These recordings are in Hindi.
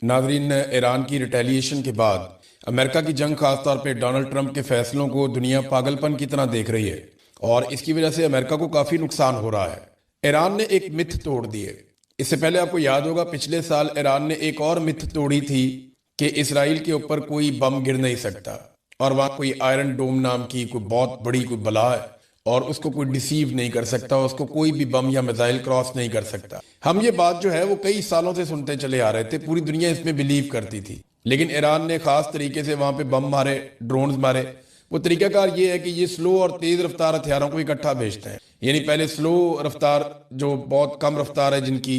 नाजरीन, ईरान की रिटेलिएशन के बाद अमेरिका की जंग, खासतौर पे डोनाल्ड ट्रंप के फैसलों को दुनिया पागलपन की तरह देख रही है और इसकी वजह से अमेरिका को काफी नुकसान हो रहा है। ईरान ने एक मिथ तोड़ दी है। इससे पहले आपको याद होगा, पिछले साल ईरान ने एक और मिथ तोड़ी थी कि इसराइल के ऊपर कोई बम गिर नहीं सकता और वहां कोई आयरन डोम नाम की कोई बहुत बड़ी कोई बला है और उसको कोई डिसीव नहीं कर सकता, उसको कोई भी बम या मिसाइल क्रॉस नहीं कर सकता। हम ये बात जो है वो कई सालों से सुनते चले आ रहे थे, पूरी दुनिया इसमें बिलीव करती थी। लेकिन ईरान ने खास तरीके से वहां पे बम मारे, ड्रोन्स मारे। वो तरीकाकार ये है कि ये स्लो और तेज रफ्तार हथियारों को इकट्ठा भेजते हैं। यानी पहले स्लो रफ्तार, जो बहुत कम रफ्तार है जिनकी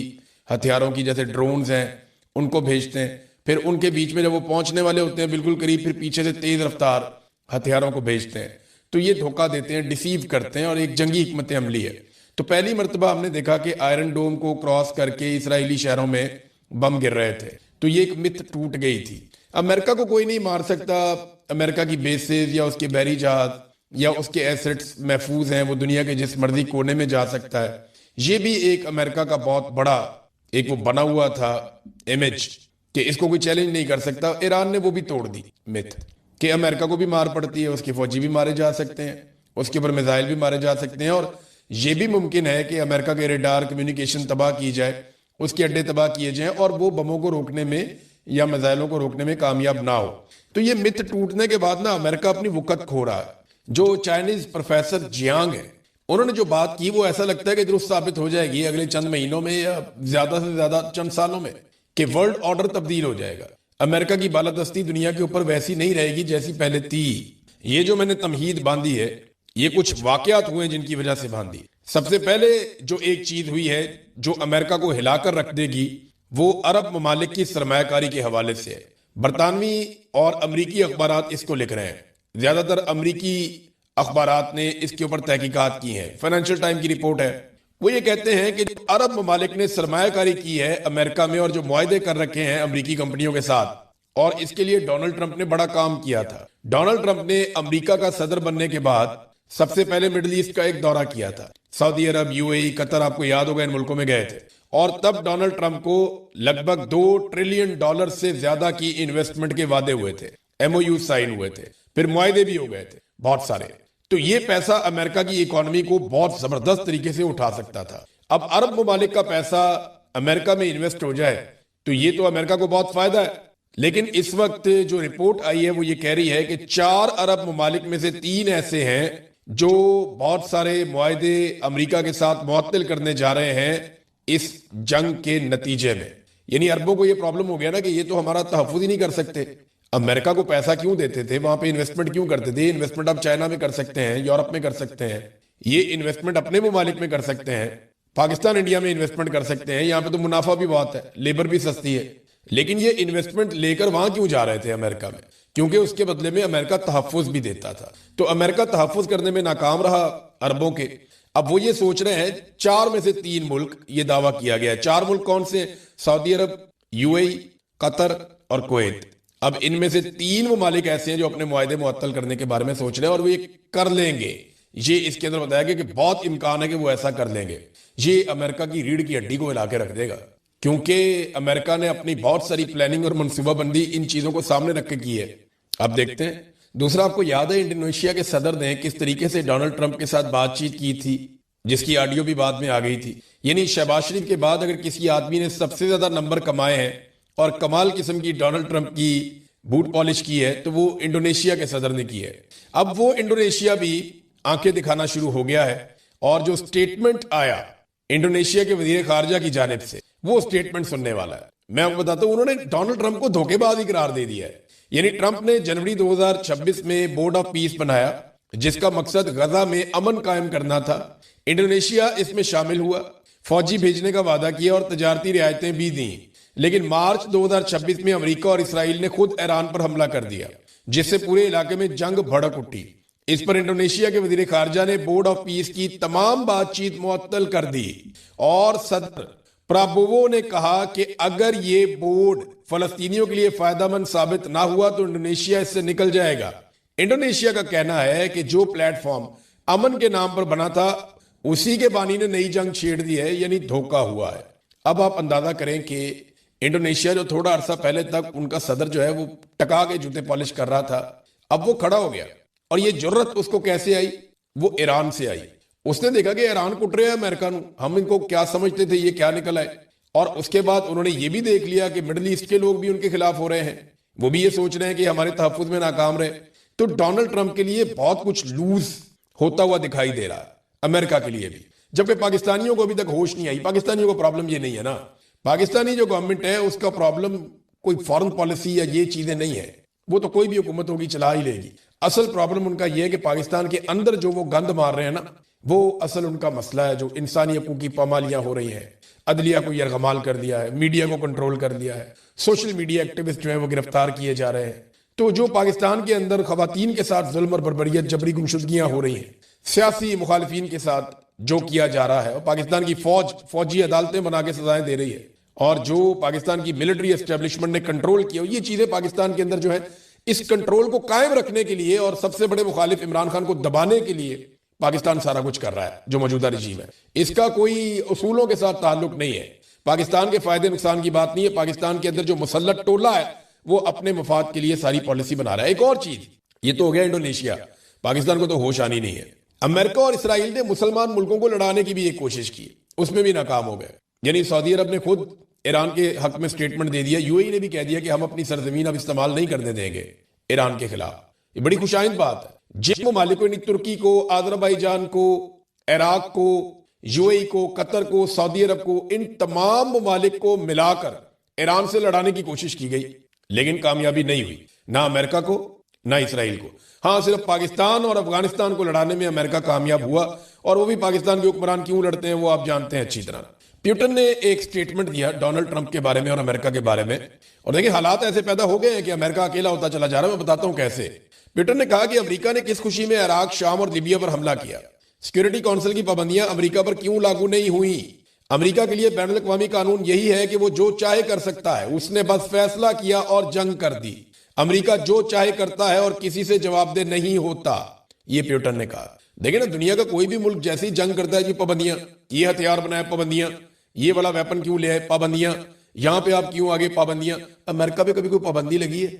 हथियारों की, जैसे ड्रोन्स हैं, उनको भेजते हैं। फिर उनके बीच में जब वो पहुंचने वाले होते हैं बिल्कुल करीब, फिर पीछे से तेज रफ्तार हथियारों को भेजते हैं। तो ये धोखा देते हैं, डिसीव करते हैं और एक जंगी हिकमत अमली है। तो पहली मर्तबा हमने देखा कि आयरन डोम को क्रॉस करके इसराइली शहरों में बम गिर रहे थे। तो ये एक मिथ टूट गई थी। अमेरिका को कोई नहीं मार सकता। अमेरिका की बेसेस या उसके बहरी जहाज या उसके एसेट्स महफूज हैं, वो दुनिया के जिस मर्जी कोने में जा सकता है। ये भी एक अमेरिका का बहुत बड़ा एक वो बना हुआ था इमेज कि इसको कोई चैलेंज नहीं कर सकता। ईरान ने वो भी तोड़ दी मिथ कि अमेरिका को भी मार पड़ती है, उसके फौजी भी मारे जा सकते हैं, उसके ऊपर मिसाइल भी मारे जा सकते हैं और ये भी मुमकिन है कि अमेरिका के रेडार कम्युनिकेशन तबाह की जाए, उसके अड्डे तबाह किए जाएं और वो बमों को रोकने में या मिसाइलों को रोकने में कामयाब ना हो। तो ये मिथ टूटने के बाद ना अमेरिका अपनी वक़्त खो रहा है। जो चाइनीज प्रोफेसर जियांग है, उन्होंने जो बात की वो ऐसा लगता है कि दुरुस्त साबित हो जाएगी अगले चंद महीनों में या ज्यादा से ज्यादा चंद सालों में, कि वर्ल्ड ऑर्डर तब्दील हो जाएगा। अमेरिका की बालादस्ती दुनिया के ऊपर वैसी नहीं रहेगी जैसी पहले थी। ये जो मैंने तमहीद बांधी है, ये कुछ वाकयात हुए जिनकी वजह से बांधी। सबसे पहले जो एक चीज हुई है जो अमेरिका को हिलाकर रख देगी, वो अरब ममालिक की सरमायाकारी के हवाले से है। बरतानवी और अमरीकी अखबारात इसको लिख रहे हैं। ज्यादातर अमरीकी अखबारात ने इसके ऊपर तहकीकात की है। फाइनेंशियल टाइम की रिपोर्ट है, वो ये कहते हैं कि अरब ममालिक ने सरमायाकारी की है अमेरिका में और जो मुआहदे कर रखे हैं अमरीकी कंपनियों के साथ, और इसके लिए डोनाल्ड ट्रंप ने बड़ा काम किया था। डोनाल्ड ट्रंप ने अमरीका का सदर बनने के बाद सबसे पहले मिडिल ईस्ट का एक दौरा किया था। सऊदी अरब, यूएई, कतर, आपको याद होगा, इन मुल्कों में गए थे और तब डोनाल्ड ट्रंप को लगभग $2 ट्रिलियन से ज्यादा की इन्वेस्टमेंट के वादे हुए थे, एमओयू साइन हुए थे, फिर मुआहदे भी हो गए थे बहुत सारे। तो ये पैसा अमेरिका की इकोनॉमी को बहुत जबरदस्त तरीके से उठा सकता था। अब अरब ममालिक का पैसा अमेरिका में इन्वेस्ट हो जाए तो ये तो अमेरिका को बहुत फायदा है। लेकिन इस वक्त जो रिपोर्ट आई है वो ये कह रही है कि 4 अरब ममालिक में से 3 ऐसे हैं जो बहुत सारे मुआहदे अमेरिका के साथ मुअत्तल करने जा रहे हैं इस जंग के नतीजे में। यानी अरबों को ये प्रॉब्लम हो गया ना कि ये तो हमारा तहफ़्फ़ुज़ ही नहीं कर सकते। अमेरिका को पैसा क्यों देते थे, वहां पे इन्वेस्टमेंट क्यों करते थे? इन्वेस्टमेंट अब चाइना में कर सकते हैं, यूरोप में कर सकते हैं, ये इन्वेस्टमेंट अपने ममालिक में कर सकते हैं, पाकिस्तान इंडिया में इन्वेस्टमेंट कर सकते हैं। यहाँ पे तो मुनाफा भी बहुत है, लेबर भी सस्ती है। लेकिन ये इन्वेस्टमेंट लेकर वहां क्यों जा रहे थे अमेरिका में? क्योंकि उसके बदले में अमेरिका तहफ़्फ़ुज़ भी देता था। तो अमेरिका तहफ़्फ़ुज़ करने में नाकाम रहा अरबों के। अब वो ये सोच रहे हैं, 4 में से 3 मुल्क, ये दावा किया गया है। 4 मुल्क कौन से? सऊदी अरब, यूएई, कतर और कुवैत। अब इनमें से 3 ममालिक ऐसे हैं जो अपने मुआहदे मुअत्तल करने के बारे में सोच रहे हैं और वो ये कर लेंगे। ये इसके अंदर बताया गया कि बहुत इम्कान है कि वो ऐसा कर लेंगे। ये अमेरिका की रीढ़ की हड्डी को हिला के रख देगा, क्योंकि अमेरिका ने अपनी बहुत सारी प्लानिंग और मनसूबाबंदी इन चीजों को सामने रख के की है। अब देखते हैं। दूसरा, आपको याद है इंडोनेशिया के सदर ने किस तरीके से डोनाल्ड ट्रंप के साथ बातचीत की थी, जिसकी ऑडियो भी बाद में आ गई थी। यानी शहबाज शरीफ के बाद अगर किसी आदमी ने सबसे ज्यादा नंबर कमाए हैं और कमाल किस्म की डोनाल्ड ट्रंप की बूट पॉलिश की है तो वो इंडोनेशिया के सदर ने की है। अब वो इंडोनेशिया भी आंखें दिखाना शुरू हो गया है और जो स्टेटमेंट आया इंडोनेशिया के वजीर खारजा की जानिब से, वो स्टेटमेंट सुनने वाला है। मैं आपको बताता हूं, उन्होंने डोनाल्ड ट्रंप को धोखेबाज ही करार दे दिया है। यानी ट्रंप ने जनवरी 2026 में बोर्ड ऑफ पीस बनाया जिसका मकसद गजा में अमन कायम करना था। इंडोनेशिया इसमें शामिल हुआ, फौजी भेजने का वादा किया और तजारती रियायतें भी दी। लेकिन मार्च 2026 में अमेरिका और इसराइल ने खुद ईरान पर हमला कर दिया, जिससे पूरे इलाके में जंग भड़क उठी। इस पर इंडोनेशिया के वजीर खारजा ने बोर्ड ऑफ पीस की तमाम बातचीत मुअत्तल कर दी और सदर प्राबोवो ने कहा कि अगर ये बोर्ड फलस्तीनियों के लिए फायदेमंद साबित ना हुआ तो इंडोनेशिया इससे निकल जाएगा। इंडोनेशिया का कहना है कि जो प्लेटफॉर्म अमन के नाम पर बना था उसी के बानी ने नई जंग छेड़ दी है, यानी धोखा हुआ है। अब आप अंदाजा करें कि इंडोनेशिया जो थोड़ा अरसा पहले तक उनका सदर जो है वो टका के जूते पॉलिश कर रहा था, अब वो खड़ा हो गया। और ये जरूरत उसको कैसे आई? वो ईरान से आई। उसने देखा कि ईरान कुट रहे हैं अमेरिका नु, हम इनको क्या समझते थे, ये क्या निकल आए। और उसके बाद उन्होंने ये भी देख लिया कि मिडिल ईस्ट के लोग भी उनके खिलाफ हो रहे हैं, वो भी ये सोच रहे हैं कि हमारे तहफ्फुज में नाकाम रहे। तो डोनाल्ड ट्रंप के लिए बहुत कुछ लूज होता हुआ दिखाई दे रहा है, अमेरिका के लिए भी। जबकि पाकिस्तानियों को अभी तक होश नहीं आई। पाकिस्तानियों को प्रॉब्लम ये नहीं है ना, पाकिस्तानी जो गवर्नमेंट है उसका प्रॉब्लम कोई फॉरेन पॉलिसी या ये चीजें नहीं है, वो तो कोई भी हुकूमत होगी चला ही लेगी। असल प्रॉब्लम उनका यह है कि पाकिस्तान के अंदर जो वो गंद मार रहे हैं ना, वो असल उनका मसला है। जो इंसानी हकूक की पामालियां हो रही हैं, अदलिया को यरगमाल कर दिया है, मीडिया को कंट्रोल कर दिया है, सोशल मीडिया एक्टिविस्ट जो है वो गिरफ्तार किए जा रहे हैं। तो जो पाकिस्तान के अंदर खवातीन के साथ जुल्म और बर्बरियत, जबरी गुमशुदगियां हो रही हैं, सियासी मुखालिफिन के साथ जो किया जा रहा है, और पाकिस्तान की फौजी अदालतें बना के सजाएं दे रही है, और जो पाकिस्तान की मिलिट्री एस्टेब्लिशमेंट ने कंट्रोल किया, ये चीजें पाकिस्तान के अंदर जो है इस कंट्रोल को कायम रखने के लिए और सबसे बड़े मुखालिफ इमरान खान को दबाने के लिए पाकिस्तान सारा कुछ कर रहा है। जो मौजूदा रजीम है इसका कोई उसूलों के साथ ताल्लुक नहीं है, पाकिस्तान के फायदे नुकसान की बात नहीं है। पाकिस्तान के अंदर जो मुसल्लत टोला है वो अपने मफाद के लिए सारी पॉलिसी बना रहा है। एक और चीज, ये तो हो गया इंडोनेशिया, पाकिस्तान को तो होश आनी नहीं है। अमेरिका और इसराइल ने मुसलमान मुल्कों को लड़ाने की भी एक कोशिश की, उसमें भी नाकाम हो गए। यानी सऊदी अरब ने खुद ईरान के हक में स्टेटमेंट दे दिया, यूएई ने भी कह दिया कि हम अपनी सरजमीन अब इस्तेमाल नहीं करने देंगे ईरान के खिलाफ। ये बड़ी खुशाइंद बात है। जिन ममालिकों ने तुर्की को, आजरबाईजान को, इराक को, यूएई को, कतर को, सऊदी अरब को, इन तमाम ममालिक को मिलाकर ईरान से लड़ाने की कोशिश की गई, लेकिन कामयाबी नहीं हुई, ना अमेरिका को ना इसराइल को। हाँ, सिर्फ पाकिस्तान और अफगानिस्तान को लड़ाने में अमेरिका कामयाब हुआ, और वो भी पाकिस्तान के हुक्मरान क्यों लड़ते हैं वो आप जानते हैं अच्छी तरह। प्यूटन ने एक स्टेटमेंट दिया डोनाल्ड ट्रंप के बारे में और अमेरिका के बारे में, और देखिए हालात ऐसे पैदा हो गए हैं कि अमेरिका अकेला होता चला जा रहा है। मैं बताता हूं कैसे। प्यूटन ने कहा कि अमेरिका ने किस खुशी में इराक, शाम और लीबिया पर हमला किया। सिक्योरिटी काउंसिल की पाबंदियां अमेरिका पर क्यों लागू नहीं हुई? अमेरिका के लिए बैनुल अक़वामी कानून यही है कि वो जो चाहे कर सकता है, उसने बस फैसला किया और जंग कर दी। अमेरिका जो चाहे करता है और किसी से जवाबदेह नहीं होता, ये प्यूटन ने कहा। देखिए ना, दुनिया का कोई भी मुल्क जैसे ही जंग करता है जी पाबंदियां, ये हथियार बनाए पाबंदियां, ये वाला वेपन क्यों ले आए पाबंदियां, यहां पे आप क्यों आगे पाबंदियां। अमेरिका पे कभी कोई पाबंदी लगी है?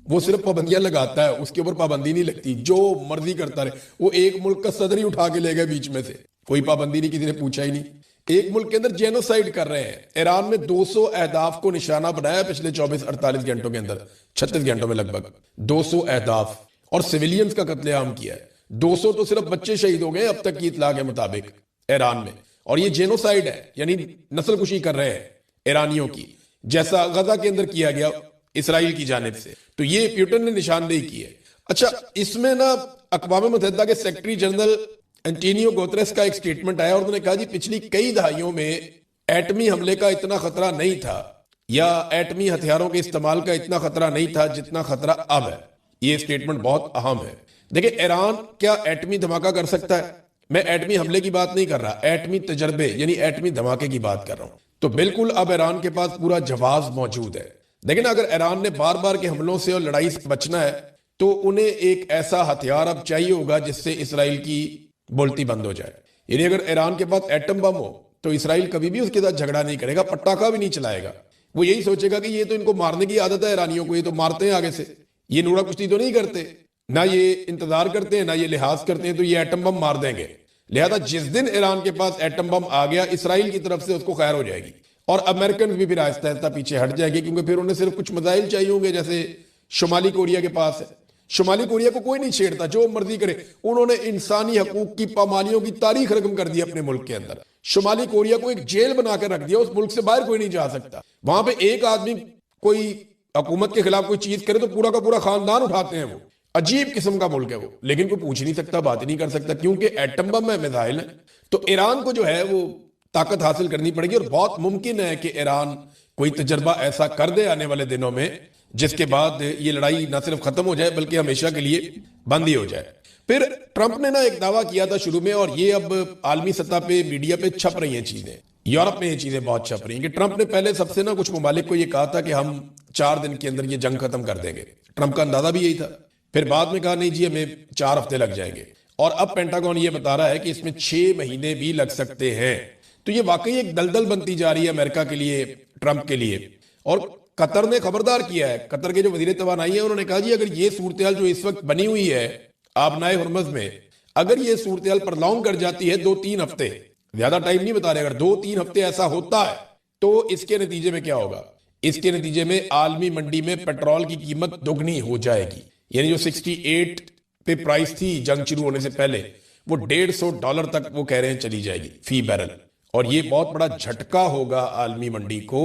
वो सिर्फ पाबंदियां लगाता है, उसके ऊपर पाबंदी नहीं लगती, जो मर्जी करता रहे। वो एक मुल्क का सदर ही उठा के ले गए बीच में से, कोई पाबंदी नहीं, किसी ने पूछा ही नहीं। एक मुल्क के अंदर जेनोसाइड कर रहे हैं। ईरान में 200 अहदाफ को निशाना बनाया पिछले 24-48 घंटों के अंदर, 36 घंटों में लगभग 200 अहदाफ, और सिविलियंस का कत्लेआम किया है। 200 तो सिर्फ बच्चे शहीद हो गए अब तक की इतला के मुताबिक ईरान में, और ये जेनोसाइड है, यानी नस्लकुशी कर रहे हैं ईरानियों की, जैसा गजा के अंदर किया गया इसराइल की जानिब से। तो ये प्यूटन ने निशानदेही की है। अच्छा, इसमें ना अक़वाम मुत्तहिदा के सेक्रेटरी जनरल एंटोनियो गुतेरेस का एक स्टेटमेंट आया, और उन्होंने कहा जी पिछली कई दहाइयों में एटमी हमले का इतना खतरा नहीं था, या एटमी हथियारों के इस्तेमाल का इतना खतरा नहीं था जितना खतरा अब है। ये स्टेटमेंट बहुत अहम है। देखिए, ईरान क्या एटमी धमाका कर सकता है? मैं एटमी हमले की बात नहीं कर रहा, एटमी तजर्बे यानी एटमी धमाके की बात कर रहा हूं। तो बिल्कुल अब ईरान के पास पूरा जवाब मौजूद है। लेकिन अगर ईरान ने बार बार के हमलों से और लड़ाई से बचना है, तो उन्हें एक ऐसा हथियार अब चाहिए होगा जिससे इसराइल की बोलती बंद हो जाए। यानी अगर ईरान के पास एटम बम हो तो इसराइल कभी भी उसके साथ झगड़ा नहीं करेगा, पटाखा भी नहीं चलाएगा। वो यही सोचेगा कि ये तो इनको मारने की आदत है ईरानियों को, ये तो मारते हैं आगे से, ये नूरा कुश्ती तो नहीं करते, ना ये इंतजार करते हैं, ना ये लिहाज करते हैं, तो ये एटम बम मार देंगे। लिहाजा जिस दिन ईरान के पास एटम बम आ गया, इसराइल की तरफ से उसको खैर हो जाएगी, और अमेरिकन भी फिर आहिस्ता आहिस्ता पीछे हट जाएंगे, क्योंकि फिर उन्हें सिर्फ कुछ मिसाइल चाहिए होंगे, जैसे शुमाली कोरिया के पास है। शुमाली कोरिया को कोई नहीं छेड़ता, जो मर्जी करे। उन्होंने इंसानी हकूक की पामालियों की तारीख रकम कर दी अपने मुल्क के अंदर। शुमाली कोरिया को एक जेल बनाकर रख दिया, उस मुल्क से बाहर कोई नहीं जा सकता। वहां पे एक आदमी कोई हुकूमत के खिलाफ कोई चीज करे तो पूरा का पूरा खानदान उठाते हैं। वो अजीब किस्म का मुल्क है वो, लेकिन कोई पूछ नहीं सकता, बात नहीं कर सकता, क्योंकि एटम बम है, मिसाइल है। तो ईरान को जो है वो ताकत हासिल करनी पड़ेगी, और बहुत मुमकिन है कि ईरान कोई तजर्बा ऐसा कर दे आने वाले दिनों में जिसके बाद ये लड़ाई न सिर्फ खत्म हो जाए बल्कि हमेशा के लिए बंद ही हो जाए। फिर ट्रंप ने ना एक दावा किया था शुरू में, और ये अब आलमी सतह पे मीडिया पे छप रही हैं चीजें, यूरोप में ये चीजें बहुत छप रही हैं, कि ट्रंप ने पहले सबसे ना कुछ ममालिक को ये कहा था कि हम 4 दिन के अंदर ये जंग खत्म कर देंगे। ट्रंप का अंदाजा भी यही था। फिर बाद में कहा नहीं जी, हमें 4 हफ्ते लग जाएंगे, और अब पेंटागन ये बता रहा है कि इसमें 6 महीने भी लग सकते हैं। तो ये वाकई एक दलदल बनती जा रही है अमेरिका के लिए, ट्रंप के लिए। और कतर ने खबरदार किया है, कतर के जो वजीर तवानाई है उन्होंने कहा जी अगर ये सूरत जो इस वक्त बनी हुई है आबनाए हुर्मुज़ में, अगर ये सूरत प्रलॉन्ग कर जाती है 2-3 हफ्ते, ज्यादा टाइम नहीं बता रहे, अगर 2-3 हफ्ते ऐसा होता है तो इसके नतीजे में क्या होगा? इसके नतीजे में आलमी मंडी में पेट्रोल की कीमत दोगुनी हो जाएगी। यानी जो 68 पे प्राइस थी जंग शुरू होने से पहले, वो $150 तक वो कह रहे हैं चली जाएगी फी बैरल। और ये बहुत बड़ा झटका होगा आलमी मंडी को,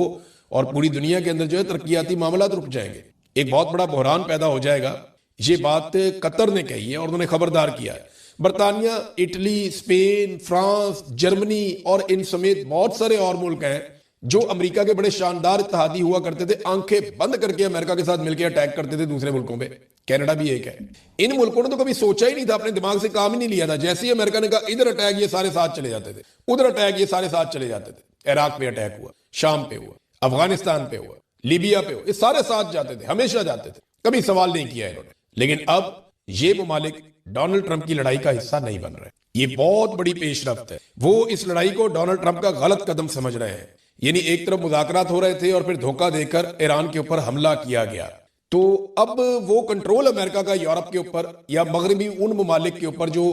और पूरी दुनिया के अंदर जो है तरक्याती मामला रुक जाएंगे, एक बहुत बड़ा बहरान पैदा हो जाएगा। ये बात कतर ने कही है और उन्होंने खबरदार किया है। बरतानिया, इटली, स्पेन, फ्रांस, जर्मनी और इन समेत बहुत सारे और मुल्क हैं जो अमेरिका के बड़े शानदार इत्तेहादी हुआ करते थे, आंखें बंद करके अमेरिका के साथ मिलकर अटैक करते थे दूसरे मुल्कों पे। कनाडा भी एक है। इन मुल्कों ने तो कभी सोचा ही नहीं था, अपने दिमाग से काम ही नहीं लिया था। जैसे ही अमेरिका ने कहा इधर अटैक, ये सारे साथ चले जाते थे, उधर अटैक, ये सारे साथ चले जाते थे। इराक पे अटैक हुआ, शाम पे हुआ, अफगानिस्तान पे हुआ, लीबिया पे हुआ, ये सारे साथ जाते थे, हमेशा जाते थे, कभी सवाल नहीं किया इन्होंने। लेकिन अब ये ममालिक डोनाल्ड ट्रंप की लड़ाई का हिस्सा नहीं बन रहे। ये बहुत बड़ी पेशरफ्त है। वो इस लड़ाई को डोनाल्ड ट्रंप का गलत कदम समझ रहे हैं। यानी एक तरफ मुज़ाकरात हो रहे थे और फिर धोखा देकर ईरान के ऊपर हमला किया गया, तो अब वो कंट्रोल अमेरिका का यूरोप के ऊपर या मगरबी उन ममालिक के ऊपर जो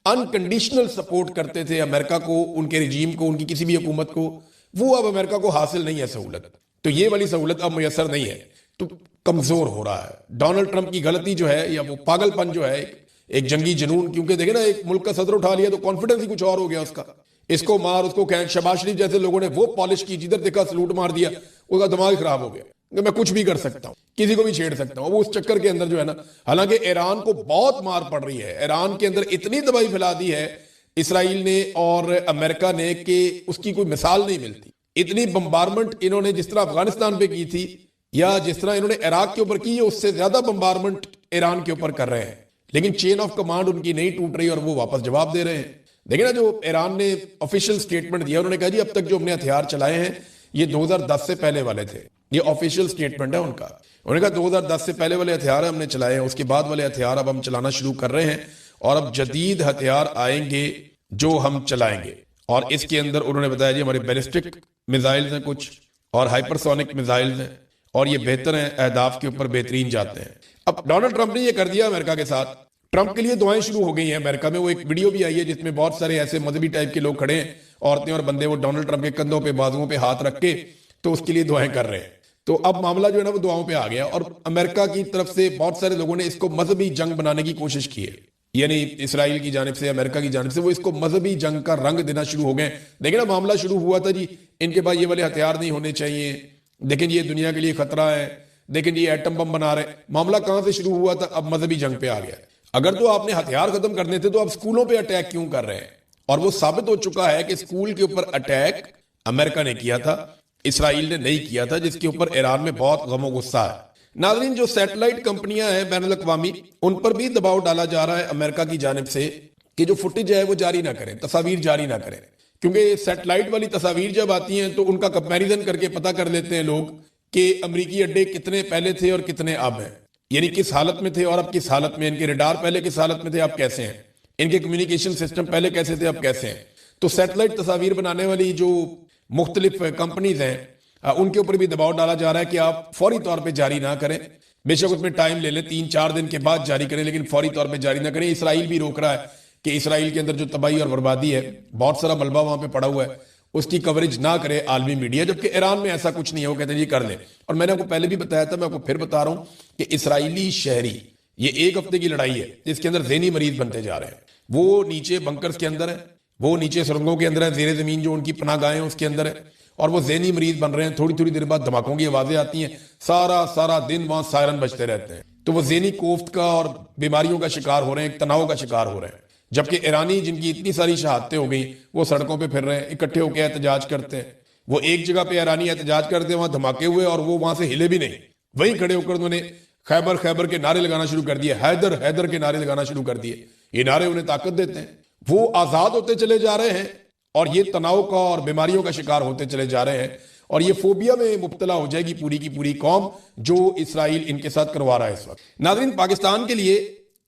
अनकंडीशनल सपोर्ट करते थे अमेरिका को, उनके रिजीम को, उनकी किसी भी हुकूमत को, वो अब अमेरिका को हासिल नहीं है सहूलत। तो ये वाली सहूलत अब मुयसर नहीं है, तो कमजोर हो रहा है। डोनाल्ड ट्रंप की गलती जो है या वो पागलपन जो है, एक जंगी जुनून, क्योंकि देखे ना एक मुल्क का सदर उठा लिया तो कॉन्फिडेंस ही कुछ और हो गया उसका। इसको मार, उसको कैद। शहबाज शरीफ जैसे लोगों ने वो पॉलिश की, जिधर देखा सलूट मार दिया, उसका दिमाग खराब हो गया कि मैं कुछ भी कर सकता हूं, किसी को भी छेड़ सकता हूं। वो उस चक्कर के अंदर जो है ना, हालांकि ईरान को बहुत मार पड़ रही है, ईरान के अंदर इतनी तबाही फैला दी है इसराइल ने और अमेरिका ने कि उसकी कोई मिसाल नहीं मिलती। इतनी बम्बारमेंट इन्होंने जिस तरह अफगानिस्तान पे की थी या जिस तरह इन्होंने इराक के ऊपर की है, उससे ज्यादा बम्बारमेंट ईरान के ऊपर कर रहे हैं। लेकिन चेन ऑफ कमांड उनकी नहीं टूट रही और वो वापस जवाब दे रहे हैं। देखिए ना, जो ईरान ने ऑफिशियल स्टेटमेंट दिया, उन्होंने कहा जी अब तक जो हमने हथियार चलाए हैं ये 2010 से पहले वाले थे। ये ऑफिशियल स्टेटमेंट है उनका। उन्होंने कहा 2010 से पहले वाले हथियार हमने चलाए हैं, उसके बाद वाले हथियार अब हम चलाना शुरू कर रहे हैं और अब जदीद हथियार आएंगे जो हम चलाएंगे। और इसके अंदर उन्होंने बताया जी हमारे बैलिस्टिक मिसाइल्स हैं कुछ, और हाइपरसोनिक मिसाइल्स हैं, और ये बेहतर हैं, अहदाफ के ऊपर बेहतरीन जाते हैं। अब डोनाल्ड ट्रंप ने ये कर दिया अमेरिका के साथ। ट्रंप के लिए दुआएं शुरू हो गई हैं अमेरिका में। वो एक वीडियो भी आई है जिसमें बहुत सारे ऐसे मजहबी टाइप के लोग खड़े हैं, औरतें और बंदे, वो डोनाल्ड ट्रंप के कंधों पे, बाजुओं पे हाथ रख के तो उसके लिए दुआएं कर रहे हैं। तो अब मामला जो है ना वो दुआओं पे आ गया, और अमेरिका की तरफ से बहुत सारे लोगों ने इसको मजहबी जंग बनाने की कोशिश की है। यानी इसराइल की जानिब से, अमेरिका की जानिब से वो इसको मजहबी जंग का रंग देना शुरू हो गए। देखिए ना, मामला शुरू हुआ था जी इनके पास ये वाले हथियार नहीं होने चाहिए, लेकिन ये दुनिया के लिए खतरा है, लेकिन ये एटम बम बना रहे। मामला कहां से शुरू हुआ था? अब मजहबी जंग पे आ गया। अगर तो आपने हथियार खत्म करने थे तो आप स्कूलों पे अटैक क्यों कर रहे हैं? और वो साबित हो चुका है कि स्कूल के ऊपर अटैक अमेरिका ने किया था, इसराइल ने नहीं किया था, जिसके ऊपर ईरान में बहुत गमो गुस्सा है। नाज़रीन, जो सैटेलाइट कंपनियां हैं बैनुल अक़वामी, उन पर भी दबाव डाला जा रहा है अमेरिका की जानिब से कि जो फुटेज है वो जारी ना करें, तस्वीर जारी ना करें, क्योंकि सैटेलाइट वाली तस्वीर जब आती हैं तो उनका कंपैरिजन करके पता कर लेते हैं लोग कि अमरीकी अड्डे कितने पहले थे और कितने अब हैं। यानी किस हालत में थे और अब किस हालत में, इनके रडार पहले किस हालत में थे, अब कैसे हैं, इनके कम्युनिकेशन सिस्टम पहले कैसे थे, अब कैसे हैं। तो सैटेलाइट तस्वीर बनाने वाली जो मुख्तलिफ कंपनीज हैं उनके ऊपर भी दबाव डाला जा रहा है कि आप फौरी तौर पे जारी ना करें। बेशक उसमें टाइम ले लें, 3-4 दिन के बाद जारी करें, लेकिन फौरी तौर पे जारी ना करें। इसराइल भी रोक रहा है कि इसराइल के अंदर जो तबाही और बर्बादी है, बहुत सारा मलबा वहां पे पड़ा हुआ है, उसकी कवरेज ना करे आलमी मीडिया, जबकि ईरान में ऐसा कुछ नहीं है। वो कहते हैं ये कर लें। और मैंने आपको पहले भी बताया था, मैं आपको फिर बता रहा हूं कि इसराइली शहरी, ये 1 हफ्ते की लड़ाई है जिसके अंदर ज़हनी मरीज बनते जा रहे हैं। वो नीचे बंकर्स के अंदर है, वो नीचे सुरंगों के अंदर है, जेर जमीन जो उनकी पनाहगाहें हैं उसके अंदर है, और वो ज़हनी मरीज बन रहे हैं। थोड़ी थोड़ी देर बाद धमाकों की आवाजें आती हैं, सारा दिन वहां सायरन बजते रहते हैं। तो वो ज़हनी कोफ्त का और बीमारियों का शिकार हो रहे हैं, तनाव का शिकार हो रहे हैं। जबकि ईरानी जिनकी इतनी सारी शहादतें हो गई, वो सड़कों पे फिर रहे हैं, इकट्ठे होकर एहतजाज करते हैं। वो एक जगह पे ईरानी एहतजाज करते हैं, वहां धमाके हुए और वो वहां से हिले भी नहीं, वहीं खड़े होकर उन्होंने खैबर खैबर के नारे लगाना शुरू कर दिए, हैदर हैदर के नारे लगाना शुरू कर दिए। ये नारे उन्हें ताकत देते हैं। वो आजाद होते चले जा रहे हैं और ये तनाव का और बीमारियों का शिकार होते चले जा रहे हैं, और ये फोबिया में मुब्तला हो जाएगी पूरी की पूरी कौम, जो इसराइल इनके साथ करवा रहा है इस वक्त। नाज़रीन, पाकिस्तान के लिए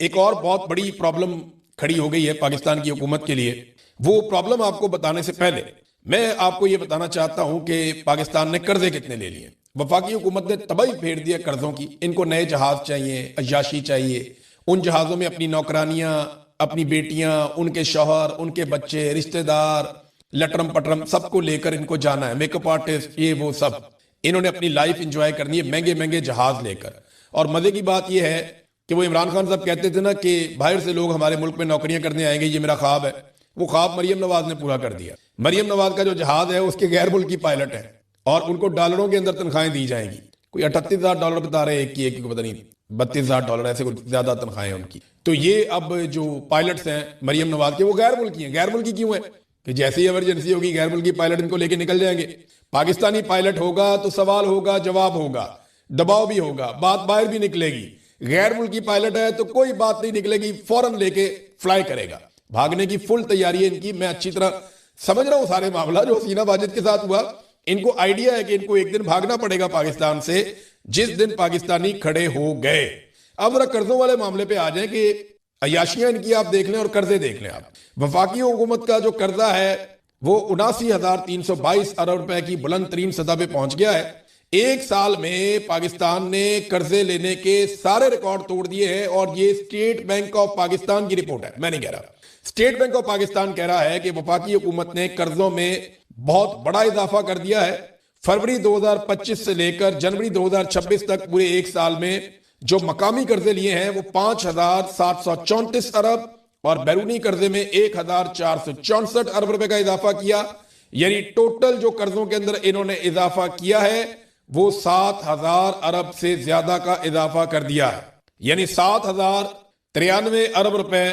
एक और बहुत बड़ी प्रॉब्लम खड़ी हो गई है पाकिस्तान की हुकूमत के लिए। वो प्रॉब्लम आपको बताने से पहले मैं आपको ये बताना चाहता हूं कि पाकिस्तान ने कर्जे कितने ले लिए। वफाकी हुकूमत ने तबाही फेर दिया कर्जों की। इनको नए जहाज चाहिए, अय्याशी चाहिए, उन जहाजों में अपनी नौकरानियां, अपनी बेटियां, उनके शौहर, उनके बच्चे, रिश्तेदार, लटरम पटरम सबको लेकर इनको जाना है, मेकअप आर्टिस्ट, ये वो सब। इन्होंने अपनी लाइफ एंजॉय करनी है महंगे महंगे जहाज लेकर। और मजे की बात यह है कि वो इमरान खान साहब कहते थे ना कि बाहर से लोग हमारे मुल्क में नौकरियां करने आएंगे, ये मेरा ख्वाब है। वो ख्वाब मरियम नवाज ने पूरा कर दिया। मरियम नवाज का जो जहाज है उसके गैर मुल्की पायलट है और उनको डॉलरों के अंदर तनख्वाहें दी जाएंगी। कोई $38,000 बता रहे एक की को, पता नहीं $32,000 ऐसे कुछ ज्यादा तनख्वाहें उनकी। तो ये अब जो पायलट्स हैं मरियम नवाज के वो गैर मुल्की हैं। गैर मुल्की क्यों है कि जैसे ही इमरजेंसी होगी गैर मुल्की पायलट इनको लेके निकल जाएंगे। पाकिस्तानी पायलट होगा तो सवाल होगा, जवाब होगा, दबाव भी होगा, बात बाहर भी निकलेगी। गैर मुल्की पायलट है तो कोई बात नहीं निकलेगी, फौरन लेके फ्लाई करेगा। भागने की फुल तैयारी है इनकी। मैं अच्छी तरह समझ रहा हूं सारे मामला जो हसीना वाजिद के साथ हुआ। इनको आइडिया है कि इनको एक दिन भागना पड़ेगा पाकिस्तान से, जिस दिन पाकिस्तानी खड़े हो गए। अब जरा कर्जों वाले मामले पे आ जाए कि अयाशियां इनकी आप देख लें और कर्जे देख लें आप। वफाकी हुकूमत का जो कर्जा है वो 79,322 अरब रुपए की बुलंद तरीन सतह पे पहुंच गया है। एक साल में पाकिस्तान ने कर्जे लेने के सारे रिकॉर्ड तोड़ दिए हैं और ये स्टेट बैंक ऑफ पाकिस्तान की रिपोर्ट है, मैं नहीं कह रहा। स्टेट बैंक ऑफ पाकिस्तान कह रहा है कि वफाकी हुकूमत ने कर्जों में बहुत बड़ा इजाफा कर दिया है। फरवरी 2025 से लेकर जनवरी 2026 तक पूरे एक साल में जो मकामी कर्जे लिए हैं वो 5,734 अरब और बैरूनी कर्जे में 1,464 अरब रुपए का इजाफा किया। यानी टोटल जो कर्जों के अंदर इन्होंने इजाफा किया है वो 7,000 अरब से ज्यादा का इजाफा कर दिया है। यानी 7,093 अरब रुपए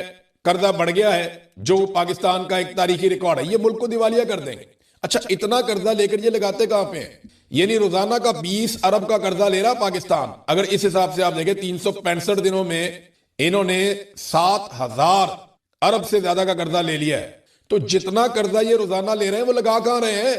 कर्जा बढ़ गया है, जो पाकिस्तान का एक तारीखी रिकॉर्ड है। ये मुल्क को दिवालिया कर देंगे। अच्छा, इतना कर्जा लेकर ये लगाते कहां पे हैं? यानी रोजाना का 20 अरब का कर्जा ले रहा पाकिस्तान। अगर इस हिसाब से आप देखें 365 दिनों में इन्होंने 7,000 अरब से ज्यादा का कर्जा ले लिया है। तो जितना कर्जा ये रोजाना ले रहे हैं वो लगा कहां रहे हैं?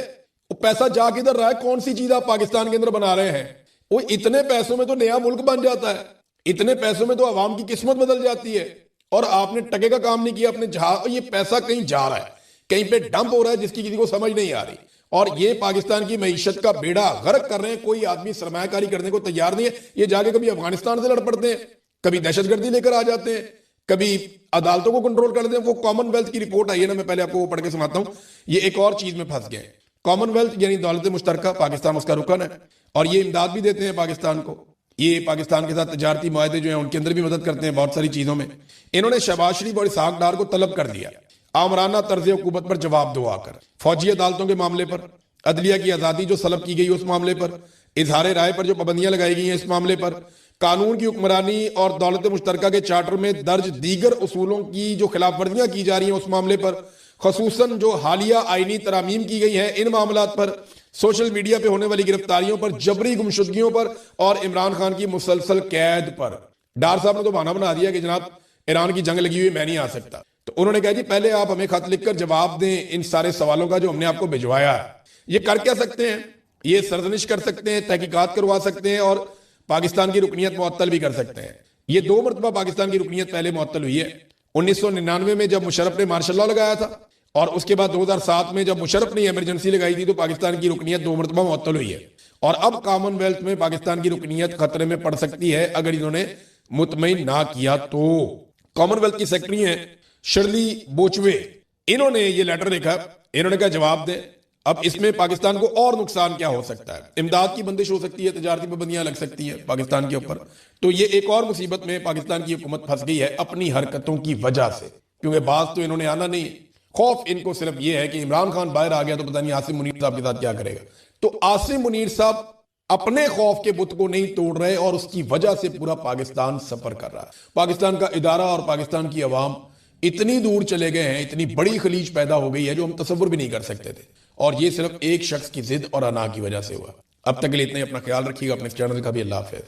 वो पैसा जा किधर रहा है? कौन सी चीज आप पाकिस्तान के अंदर बना रहे हैं? वो इतने पैसों में तो नया मुल्क बन जाता है, इतने पैसों में तो अवाम की किस्मत बदल जाती है। और आपने टके का काम नहीं किया अपने जहाज। ये पैसा कहीं जा रहा है, कहीं पे डंप हो रहा है जिसकी किसी को समझ नहीं आ रही। और ये पाकिस्तान की मईशत का बेड़ा गर्क कर रहे हैं। कोई आदमी सरमायाकारी करने को तैयार नहीं है। ये जाके कभी अफगानिस्तान से लड़ पड़ते हैं, कभी दहशतगर्दी लेकर आ जाते हैं, कभी अदालतों को कंट्रोल कर देते हैं। वो कॉमनवेल्थ की रिपोर्ट आई है ना, मैं पहले आपको वो पढ़ के सुनाता हूं। ये एक और चीज में फंस गए। कॉमनवेल्थ यानी दौलत मुश्तरका, पाकिस्तान उसका रुकन है और ये इमदाद भी देते हैं पाकिस्तान को। ये पाकिस्तान के साथ तजारती मुआहदे जो हैं उनके अंदर भी मदद करते हैं बहुत सारी चीजों में। इन्होंने शहबाज शरीफ और इसहाक डार को तलब कर दिया आमराना तर्ज हुकूमत पर जवाब दो आकर। फौजी अदालतों के मामले पर, अदलिया की आजादी जो सलब की गई उस मामले पर, इजहार राय पर जो पाबंदियां लगाई गई हैं इस मामले पर, कानून की हुक्मरानी और दौलत मुश्तरका के चार्टर में दर्ज दीगर उसूलों की जो खिलाफ वर्जियां की जा रही हैं उस मामले पर, खसूसन जो हालिया आईनी तरामीम की गई हैं इन मामलात पर, सोशल मीडिया पे होने वाली गिरफ्तारियों पर, जबरी गुमशुदगियों पर और इमरान खान की मुसलसल कैद पर। डार साहब ने तो बहाना बना दिया कि जनाब ईरान की जंग लगी हुई, मैं नहीं आ सकता। तो उन्होंने कहा जी पहले आप हमें खत लिखकर जवाब दें इन सारे सवालों का जो हमने आपको भिजवाया है। ये कर क्या सकते हैं? ये सरजनिश कर सकते हैं, तहकीकात करवा सकते हैं और पाकिस्तान की रुकनीत मुअत्तल भी कर सकते हैं। ये 2 मरतबा पाकिस्तान की रुकनीत पहले मुअत्तल हुई है। 1999 में जब मुशर्रफ ने मार्शल लॉ लगाया था और उसके बाद 2007 में जब मुशर्रफ ने इमरजेंसी लगाई थी तो पाकिस्तान की रुकनीत 2 मरतबा मुअत्तल हुई है। और अब कॉमनवेल्थ में पाकिस्तान की रुकनीत खतरे में पड़ सकती है अगर इन्होंने मुतमईन ना किया तो। कॉमनवेल्थ की सेक्रेटरी हैं शर्ली बोचवे, इन्होंने ये लेटर लिखा। इन्होंने कहा जवाब दें। अब इसमें पाकिस्तान को और नुकसान क्या हो सकता है? इमदाद की बंदिश हो सकती है, तजारती पाबंदियां लग सकती है पाकिस्तान के ऊपर। तो ये एक और मुसीबत में पाकिस्तान की हुकूमत फंस गई है अपनी हरकतों की वजह से, क्योंकि बात तो इन्होंने आना नहीं। खौफ इनको सिर्फ ये है कि इमरान खान बाहर आ गया तो पता नहीं आसिम मुनीर साहब के साथ क्या करेगा। तो आसिम मुनीर साहब अपने खौफ के बुत को नहीं तोड़ रहे और उसकी वजह से पूरा पाकिस्तान सफर कर रहा है। पाकिस्तान का इदारा और पाकिस्तान की अवाम इतनी दूर चले गए हैं, इतनी बड़ी खलीज पैदा हो गई है जो हम तसव्वुर भी नहीं कर सकते थे। और ये सिर्फ एक शख्स की जिद और अना की वजह से हुआ। अब तक के लिए इतना ही। अपना ख्याल रखिएगा, अपने चैनल का भी। अल्लाह हाफिज़।